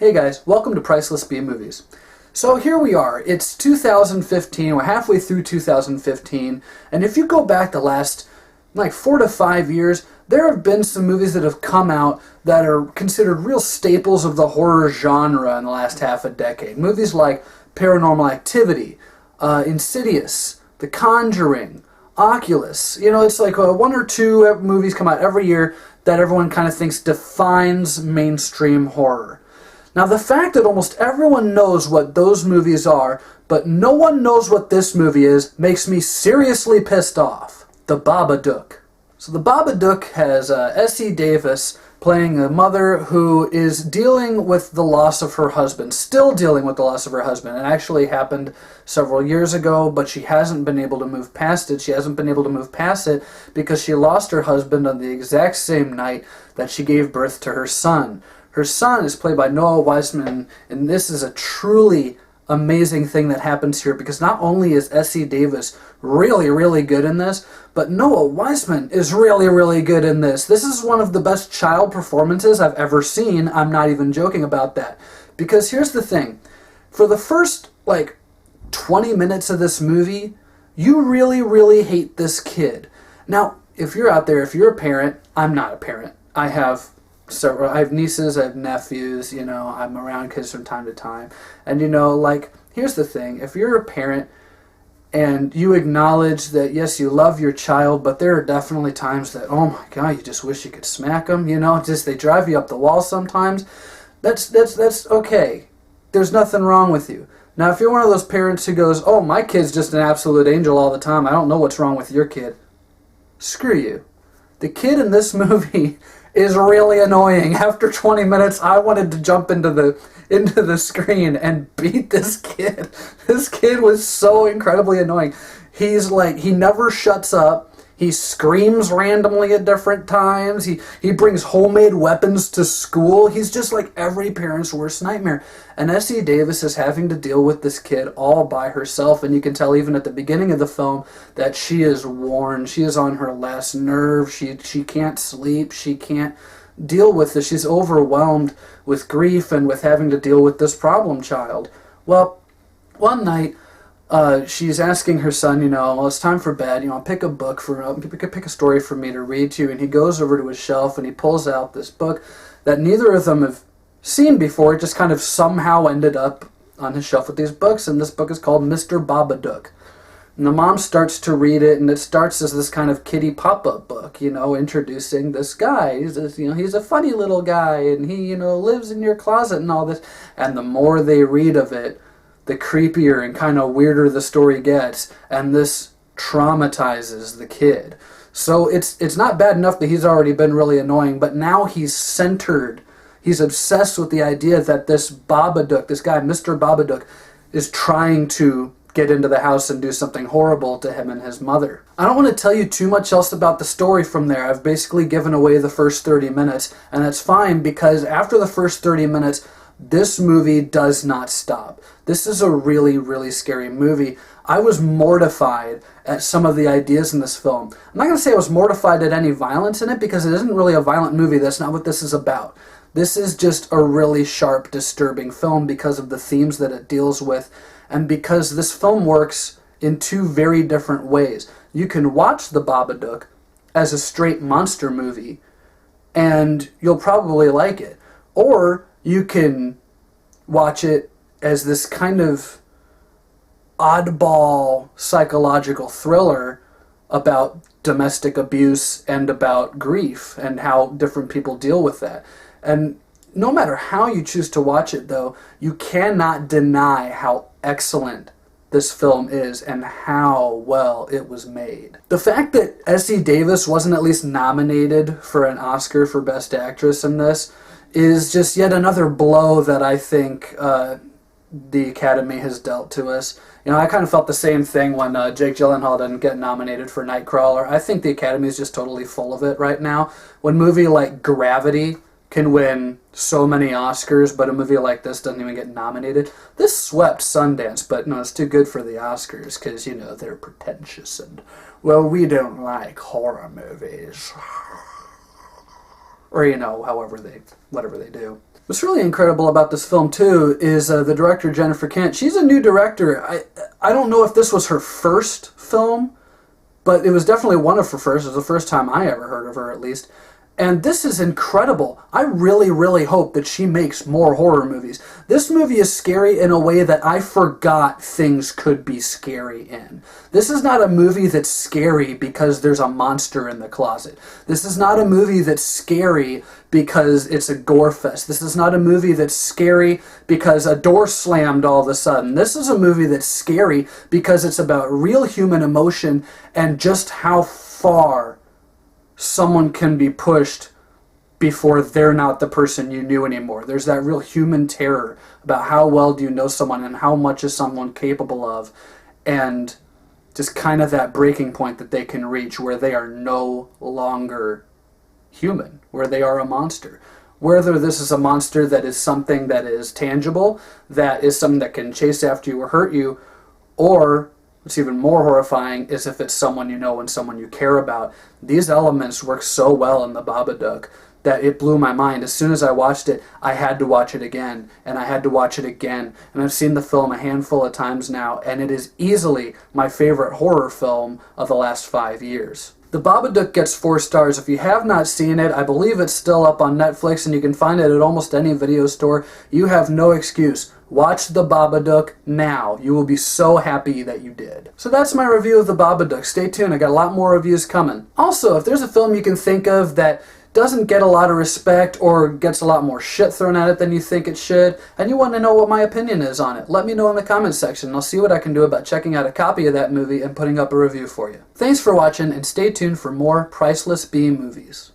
Hey guys, welcome to Priceless B Movies. So here we are, it's 2015, we're halfway through 2015, and if you go back the last 4 to 5 years, there have been some movies that have come out that are considered real staples of the horror genre in the last half a decade. Movies like Paranormal Activity, Insidious, The Conjuring, Oculus. You know, it's like one or two movies come out every year that everyone kind of thinks defines mainstream horror. Now, the fact that almost everyone knows what those movies are, but no one knows what this movie is, makes me seriously pissed off. The Babadook. So the Babadook has Essie Davis playing a mother who is dealing with the loss of her husband, still dealing with the loss of her husband. It actually happened several years ago, but she hasn't been able to move past it. She hasn't been able to move past it because she lost her husband on the exact same night that she gave birth to her son. Her son is played by Noah Wiseman, and this is a truly amazing thing that happens here because not only is Essie Davis really, really good in this, but Noah Wiseman is really, really good in this. This is one of the best child performances I've ever seen. I'm not even joking about that. Because here's the thing. For the first, 20 minutes of this movie, you really, really hate this kid. Now, if you're out there, if you're a parent, I'm not a parent. I have nieces, I have nephews, I'm around kids from time to time. And, here's the thing. If you're a parent and you acknowledge that, yes, you love your child, but there are definitely times that, oh my God, you just wish you could smack them, just they drive you up the wall sometimes. That's okay. There's nothing wrong with you. Now, if you're one of those parents who goes, oh, my kid's just an absolute angel all the time, I don't know what's wrong with your kid. Screw you. The kid in this movie is really annoying. After 20 minutes, I wanted to jump into the screen and beat this kid. This kid was so incredibly annoying. He never shuts up. He screams randomly at different times. He brings homemade weapons to school. He's just like every parent's worst nightmare. And Essie Davis is having to deal with this kid all by herself. And you can tell even at the beginning of the film that she is worn. She is on her last nerve. She can't sleep. She can't deal with this. She's overwhelmed with grief and with having to deal with this problem child. Well, one night, she's asking her son, well, it's time for bed, pick a story for me to read to you, and he goes over to his shelf and he pulls out this book that neither of them have seen before. It just kind of somehow ended up on his shelf with these books, and this book is called Mr. Babadook. And the mom starts to read it, and it starts as this kind of kiddie pop-up book, introducing this guy. He's a funny little guy, and he, lives in your closet and all this. And the more they read of it, the creepier and kind of weirder the story gets, and this traumatizes the kid. So it's not bad enough that he's already been really annoying, but now he's centered. He's obsessed with the idea that this Babadook, this guy, Mr. Babadook, is trying to get into the house and do something horrible to him and his mother. I don't want to tell you too much else about the story from there. I've basically given away the first 30 minutes, and that's fine because after the first 30 minutes, this movie does not stop. This is a really, really scary movie. I was mortified at some of the ideas in this film. I'm not going to say I was mortified at any violence in it because it isn't really a violent movie. That's not what this is about. This is just a really sharp, disturbing film because of the themes that it deals with and because this film works in two very different ways. You can watch The Babadook as a straight monster movie and you'll probably like it. Or you can watch it as this kind of oddball psychological thriller about domestic abuse and about grief and how different people deal with that. And no matter how you choose to watch it, though, you cannot deny how excellent this film is and how well it was made. The fact that Essie Davis wasn't at least nominated for an Oscar for Best Actress in this is just yet another blow that I think the Academy has dealt to us. I kind of felt the same thing when Jake Gyllenhaal didn't get nominated for Nightcrawler. I think the Academy is just totally full of it right now. When a movie like Gravity can win so many Oscars, but a movie like this doesn't even get nominated. This swept Sundance, but no, it's too good for the Oscars because, they're pretentious and, well, we don't like horror movies. Or, whatever they do. What's really incredible about this film, too, is the director, Jennifer Kent. She's a new director. I don't know if this was her first film, but it was definitely one of her first. It was the first time I ever heard of her, at least. And this is incredible. I really, really hope that she makes more horror movies. This movie is scary in a way that I forgot things could be scary in. This is not a movie that's scary because there's a monster in the closet. This is not a movie that's scary because it's a gore fest. This is not a movie that's scary because a door slammed all of a sudden. This is a movie that's scary because it's about real human emotion and just how far someone can be pushed before they're not the person you knew anymore. There's that real human terror about how well do you know someone and how much is someone capable of, and just kind of that breaking point that they can reach where they are no longer human, where they are a monster. Whether this is a monster that is something that is tangible, that is something that can chase after you or hurt you, or what's even more horrifying is if it's someone you know and someone you care about. These elements work so well in the Babadook that it blew my mind. As soon as I watched it, I had to watch it again, and I had to watch it again. And I've seen the film a handful of times now, and it is easily my favorite horror film of the last 5 years. The Babadook gets 4 stars. If you have not seen it, I believe it's still up on Netflix, and you can find it at almost any video store. You have no excuse. Watch The Babadook now. You will be so happy that you did. So that's my review of The Babadook. Stay tuned. I got a lot more reviews coming. Also, if there's a film you can think of that doesn't get a lot of respect or gets a lot more shit thrown at it than you think it should, and you want to know what my opinion is on it, let me know in the comments section, and I'll see what I can do about checking out a copy of that movie and putting up a review for you. Thanks for watching, and stay tuned for more Priceless B movies.